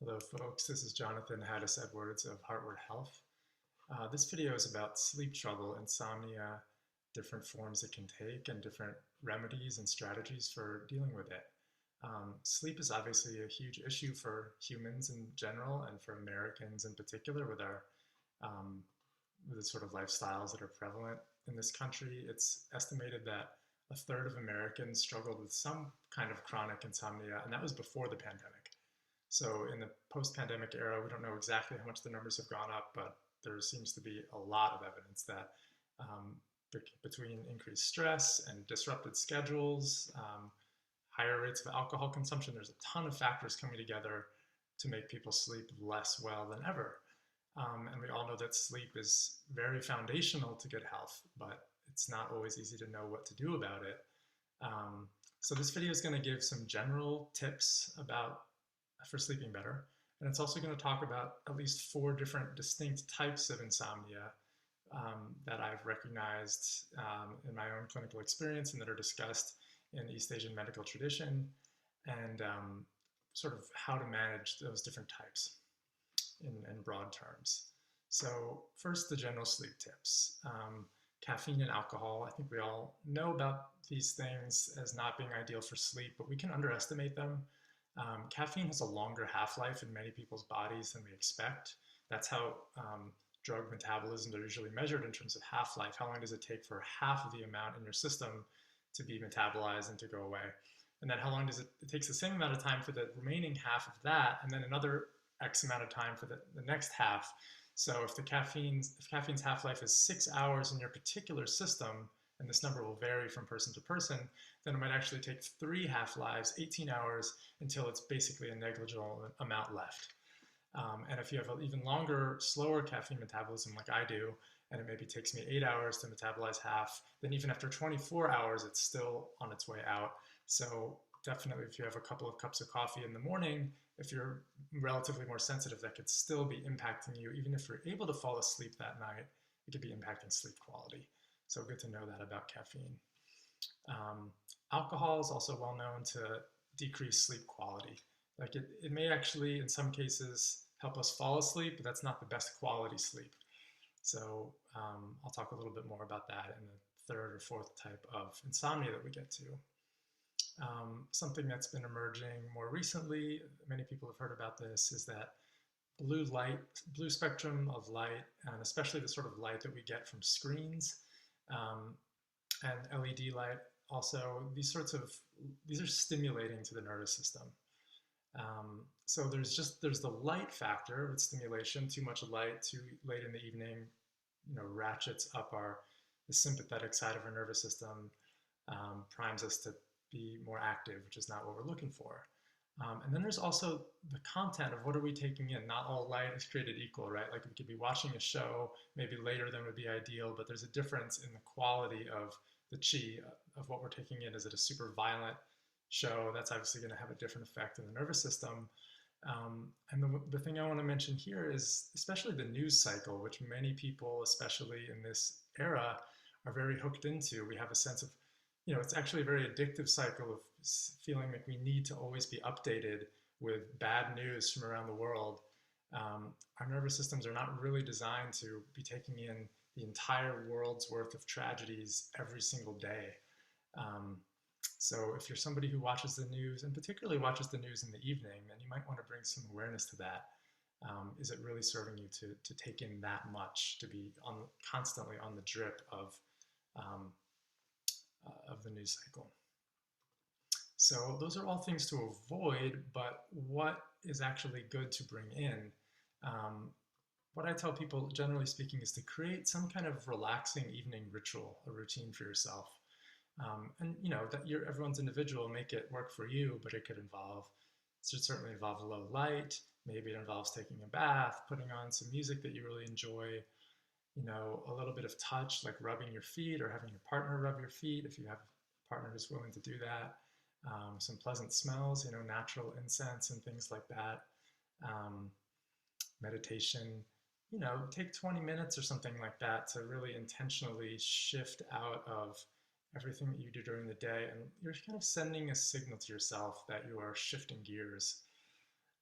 Hello folks, this is Jonathan Hadas Edwards of Heartward Health. This video is about sleep trouble, insomnia, different forms it can take, and different remedies and strategies for dealing with it. Sleep is obviously a huge issue for humans in general and for Americans in particular um, with the sort of lifestyles that are prevalent in this country. It's estimated that a third of Americans struggled with some kind of chronic insomnia, and that was before the pandemic. So in the post-pandemic era, we don't know exactly how much the numbers have gone up, but there seems to be a lot of evidence that um, between increased stress and disrupted schedules, higher rates of alcohol consumption, there's a ton of factors coming together to make people sleep less well than ever. And we all know that sleep is very foundational to good health, but it's not always easy to know what to do about it. So this video is going to give some general tips for sleeping better. And it's also going to talk about at least 4 different distinct types of insomnia that I've recognized in my own clinical experience and that are discussed in the East Asian medical tradition, and sort of how to manage those different types in broad terms. So first, the general sleep tips. Caffeine and alcohol, I think we all know about these things as not being ideal for sleep, but we can underestimate them. Caffeine has a longer half-life in many people's bodies than we expect. That's how drug metabolisms are usually measured in terms of half-life. How long does it take for half of the amount in your system to be metabolized and to go away? And then how long does it takes the same amount of time for the remaining half of that, and then another X amount of time for the next half. So if caffeine's half-life is 6 hours in your particular system, and this number will vary from person to person, then it might actually take 3 half-lives, 18 hours, until it's basically a negligible amount left. And if you have an even longer, slower caffeine metabolism like I do, and it maybe takes me 8 hours to metabolize half, then even after 24 hours, it's still on its way out. So definitely if you have a couple of cups of coffee in the morning, if you're relatively more sensitive, that could still be impacting you. Even if you're able to fall asleep that night, it could be impacting sleep quality. So good to know that about caffeine. Alcohol is also well known to decrease sleep quality. Like it may actually, in some cases, help us fall asleep, but that's not the best quality sleep. So I'll talk a little bit more about that in the 3rd or 4th type of insomnia that we get to. Something that's been emerging more recently, many people have heard about this, is that blue spectrum of light, and especially the sort of light that we get from screens, and LED light also, these are stimulating to the nervous system. So there's the light factor with stimulation. Too much light too late in the evening, ratchets up the sympathetic side of our nervous system, primes us to be more active, which is not what we're looking for. And then there's also the content of what are we taking in. Not all light is created equal, right? Like we could be watching a show maybe later than would be ideal, but there's a difference in the quality of the chi of what we're taking in. Is it a super violent show? That's obviously going to have a different effect on the nervous system. And the thing I want to mention here is especially the news cycle, which many people, especially in this era, are very hooked into. We have a sense of, it's actually a very addictive cycle of feeling like we need to always be updated with bad news from around the world. Our nervous systems are not really designed to be taking in the entire world's worth of tragedies every single day. So if you're somebody who watches the news, and particularly watches the news in the evening, then you might want to bring some awareness to that. Is it really serving you to take in that much, to be constantly on the drip of the news cycle? So those are all things to avoid, but what is actually good to bring in? What I tell people, generally speaking, is to create some kind of relaxing evening ritual, a routine for yourself. And that everyone's individual, make it work for you, but it should certainly involve low light. Maybe it involves taking a bath, putting on some music that you really enjoy, a little bit of touch, like rubbing your feet or having your partner rub your feet if you have a partner who's willing to do that. Some pleasant smells, natural incense and things like that. Meditation, take 20 minutes or something like that to really intentionally shift out of everything that you do during the day, and you're kind of sending a signal to yourself that you are shifting gears.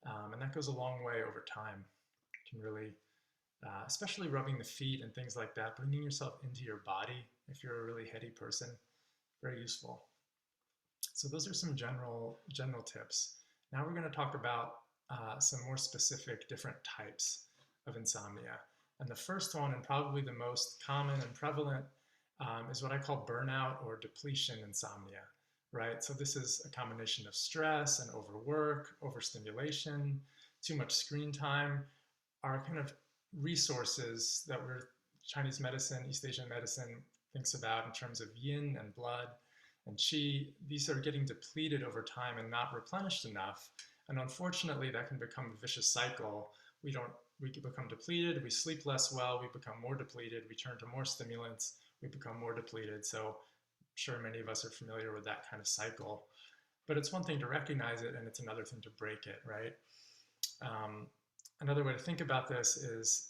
And that goes a long way over time. It can really, especially rubbing the feet and things like that, bringing yourself into your body if you're a really heady person, very useful. So those are some general tips. Now we're going to talk about some more specific different types of insomnia. And the first one, and probably the most common and prevalent, is what I call burnout or depletion insomnia, right? So this is a combination of stress and overwork, overstimulation, too much screen time, are kind of resources that Chinese medicine, East Asian medicine thinks about in terms of yin and blood and qi. These are getting depleted over time and not replenished enough. And unfortunately, that can become a vicious cycle. We can become depleted, we sleep less well, we become more depleted, we turn to more stimulants, we become more depleted. So I'm sure many of us are familiar with that kind of cycle. But it's one thing to recognize it, and it's another thing to break it, right? Another way to think about this is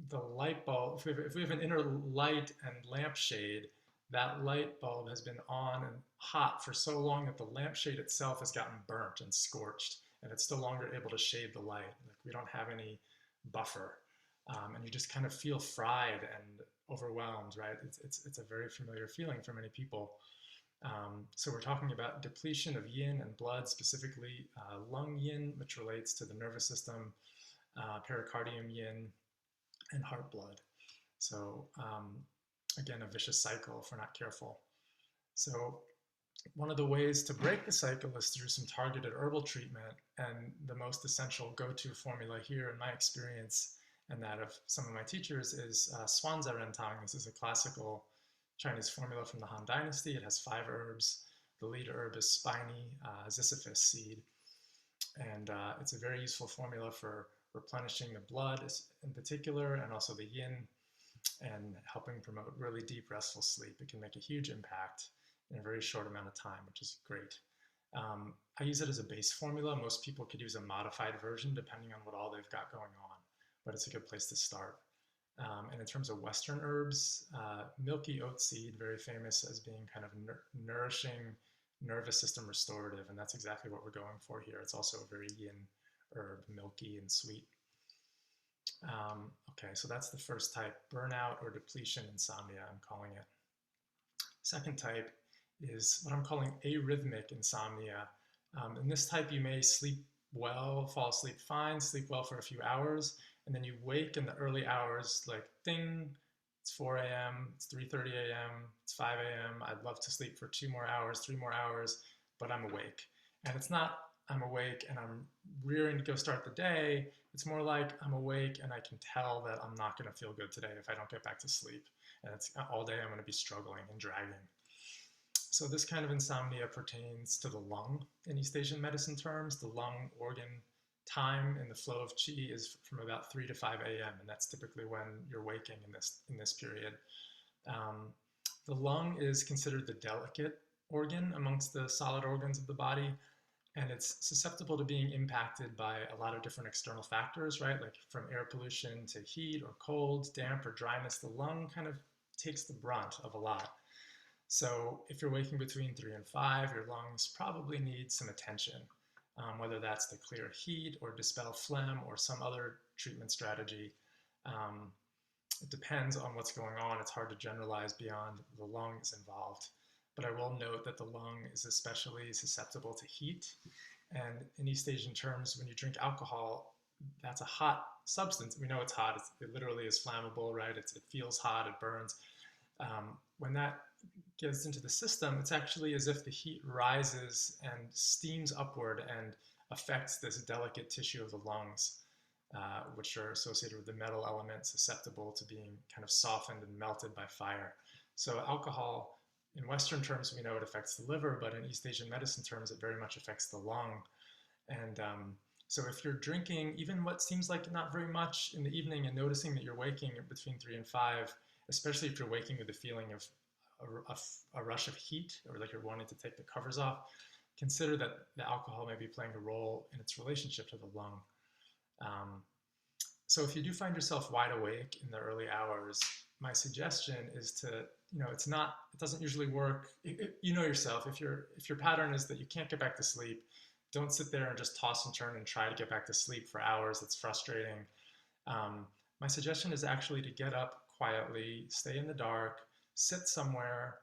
the light bulb. If we have an inner light and lampshade, that light bulb has been on and hot for so long that the lampshade itself has gotten burnt and scorched, and it's no longer able to shade the light. Like, we don't have any buffer, and you just kind of feel fried and overwhelmed, right? It's a very familiar feeling for many people. So we're talking about depletion of yin and blood, specifically lung yin, which relates to the nervous system, pericardium yin, and heart blood. So again, a vicious cycle if we're not careful. So one of the ways to break the cycle is through some targeted herbal treatment, and the most essential go-to formula here in my experience and that of some of my teachers is Swanza Rentang. This is a classical Chinese formula from the Han Dynasty. It has 5 herbs. The lead herb is spiny ziziphus seed. And it's a very useful formula for replenishing the blood in particular, and also the yin, and helping promote really deep, restful sleep. It can make a huge impact in a very short amount of time, which is great. I use it as a base formula. Most people could use a modified version depending on what all they've got going on, but it's a good place to start. And in terms of Western herbs, milky oat seed, very famous as being kind of nourishing, nervous system restorative, and that's exactly what we're going for here. It's also a very yin herb, milky and sweet. Okay, so that's the first type, burnout or depletion insomnia, I'm calling it. Second type is what I'm calling arrhythmic insomnia. In this type, you may sleep well, fall asleep fine, sleep well for a few hours, and then you wake in the early hours, like ding, it's 4 a.m., it's 3:30 a.m., it's 5 a.m., I'd love to sleep for 2 more hours, 3 more hours, but I'm awake. And it's not I'm awake and I'm rearing to go start the day. It's more like I'm awake and I can tell that I'm not going to feel good today if I don't get back to sleep. And it's all day I'm going to be struggling and dragging. So this kind of insomnia pertains to the lung in East Asian medicine terms. The lung organ time in the flow of qi is from about 3 to 5 a.m. and that's typically when you're waking in this period. The lung is considered the delicate organ amongst the solid organs of the body, and it's susceptible to being impacted by a lot of different external factors, right? Like from air pollution to heat or cold, damp or dryness. The lung kind of takes the brunt of a lot. So if you're waking between 3 and 5, your lungs probably need some attention, whether that's to clear heat or dispel phlegm or some other treatment strategy. It depends on what's going on. It's hard to generalize beyond the lungs involved. But I will note that the lung is especially susceptible to heat. And in East Asian terms, when you drink alcohol, that's a hot substance. We know it's hot. It literally is flammable, right? It feels hot, it burns. When that gets into the system, it's actually as if the heat rises and steams upward and affects this delicate tissue of the lungs, which are associated with the metal element, susceptible to being kind of softened and melted by fire. So alcohol, in Western terms, we know it affects the liver, but in East Asian medicine terms, it very much affects the lung. And so if you're drinking even what seems like not very much in the evening and noticing that you're waking between 3 and 5, especially if you're waking with the feeling of a rush of heat or like you're wanting to take the covers off, consider that the alcohol may be playing a role in its relationship to the lung. So if you do find yourself wide awake in the early hours, my suggestion is to, it doesn't usually work. You know yourself, if your pattern is that you can't get back to sleep, don't sit there and just toss and turn and try to get back to sleep for hours. It's frustrating. My suggestion is actually to get up quietly, stay in the dark, sit somewhere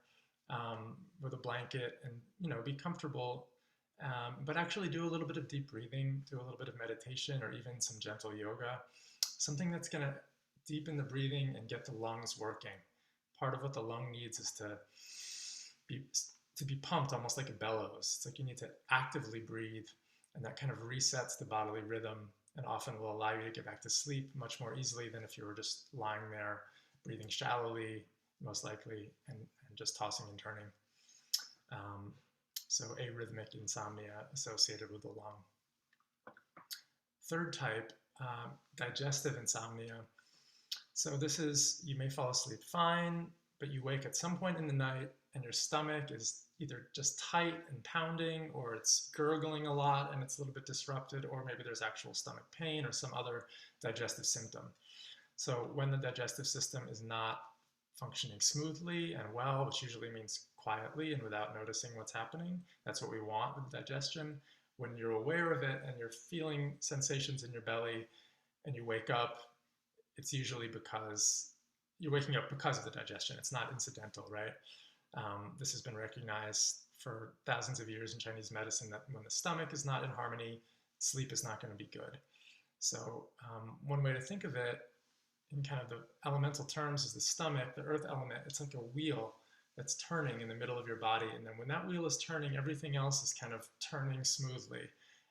with a blanket, and be comfortable. But actually do a little bit of deep breathing, do a little bit of meditation, or even some gentle yoga. Something that's going to deepen the breathing and get the lungs working. Part of what the lung needs is to be pumped, almost like a bellows. It's like you need to actively breathe, and that kind of resets the bodily rhythm and often will allow you to get back to sleep much more easily than if you were just lying there, breathing shallowly, most likely, and just tossing and turning. So arrhythmic insomnia associated with the lung. Third type, digestive insomnia. So this is, you may fall asleep fine, but you wake at some point in the night and your stomach is either just tight and pounding, or it's gurgling a lot and it's a little bit disrupted, or maybe there's actual stomach pain or some other digestive symptom. So when the digestive system is not functioning smoothly and well, which usually means quietly and without noticing what's happening, that's what we want with digestion. When you're aware of it and you're feeling sensations in your belly and you wake up, it's usually because you're waking up because of the digestion. It's not incidental, right? This has been recognized for thousands of years in Chinese medicine that when the stomach is not in harmony, sleep is not going to be good. So one way to think of it in kind of the elemental terms is the stomach, the earth element. It's like a wheel that's turning in the middle of your body. And then when that wheel is turning, everything else is kind of turning smoothly.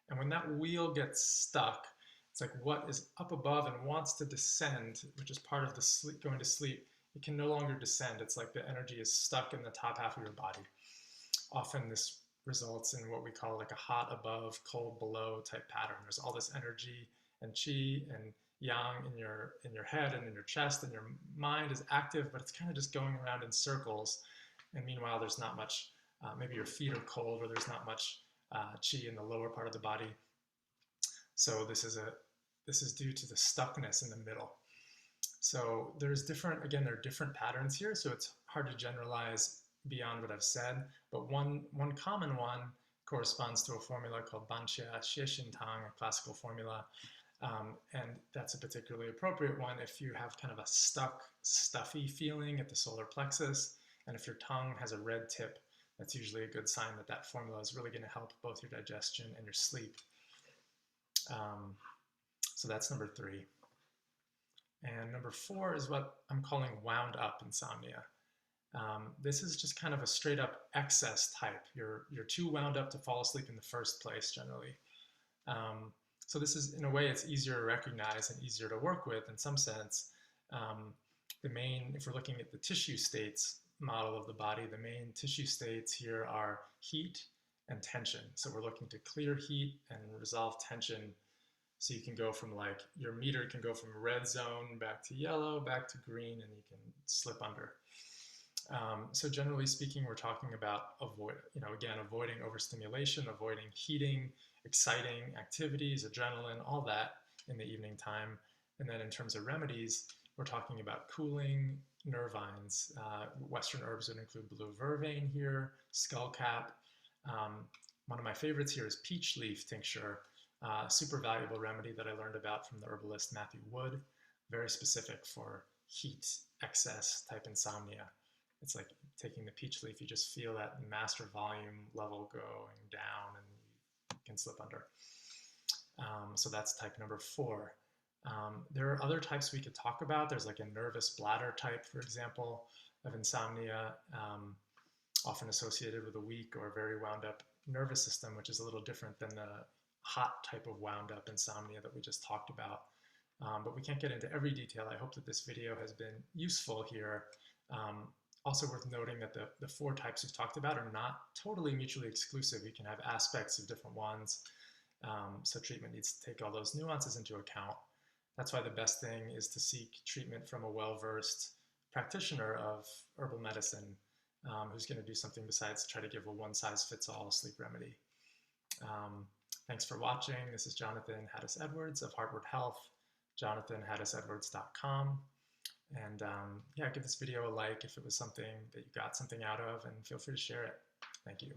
And when that wheel gets stuck, it's like what is up above and wants to descend, which is part of the sleep, going to sleep, it can no longer descend. It's like the energy is stuck in the top half of your body. Often this results in what we call like a hot above, cold below type pattern. There's all this energy and qi and yang in your head and in your chest, and your mind is active, but it's kind of just going around in circles. And meanwhile, there's not much, maybe your feet are cold, or there's not much qi in the lower part of the body. So this is due to the stuckness in the middle. So there's different, again, there are different patterns here, so it's hard to generalize beyond what I've said, but one common one corresponds to a formula called Banxia Xie Tang, a classical formula, and that's a particularly appropriate one if you have kind of a stuck, stuffy feeling at the solar plexus, and if your tongue has a red tip, that's usually a good sign that that formula is really going to help both your digestion and your sleep. So that's number 3. And number 4 is what I'm calling wound up insomnia. This is just kind of a straight up excess type. You're too wound up to fall asleep in the first place generally. So this is, in a way, it's easier to recognize and easier to work with in some sense. If we're looking at the tissue states model of the body, the main tissue states here are heat and tension. So we're looking to clear heat and resolve tension. So you can go from your meter can go from red zone back to yellow, back to green, and you can slip under. So generally speaking, we're talking about avoiding overstimulation, avoiding heating, exciting activities, adrenaline, all that in the evening time. And then in terms of remedies, we're talking about cooling nervines. Western herbs would include blue vervain here, skullcap. One of my favorites here is peach leaf tincture. Super valuable remedy that I learned about from the herbalist Matthew Wood, very specific for heat excess type insomnia. It's like taking the peach leaf, you just feel that master volume level going down and you can slip under. So that's type number 4. There are other types we could talk about. There's like a nervous bladder type, for example, of insomnia, often associated with a weak or very wound up nervous system, which is a little different than the hot type of wound up insomnia that we just talked about. But we can't get into every detail. I hope that this video has been useful here. Also worth noting that the 4 types we've talked about are not totally mutually exclusive. You can have aspects of different ones. So treatment needs to take all those nuances into account. That's why the best thing is to seek treatment from a well-versed practitioner of herbal medicine who's going to do something besides try to give a one-size-fits-all sleep remedy. Thanks for watching. This is Jonathan Hadas Edwards of Heartward Health, jonathanhadasedwards.com. And yeah, give this video a like if it was something that you got something out of, and feel free to share it. Thank you.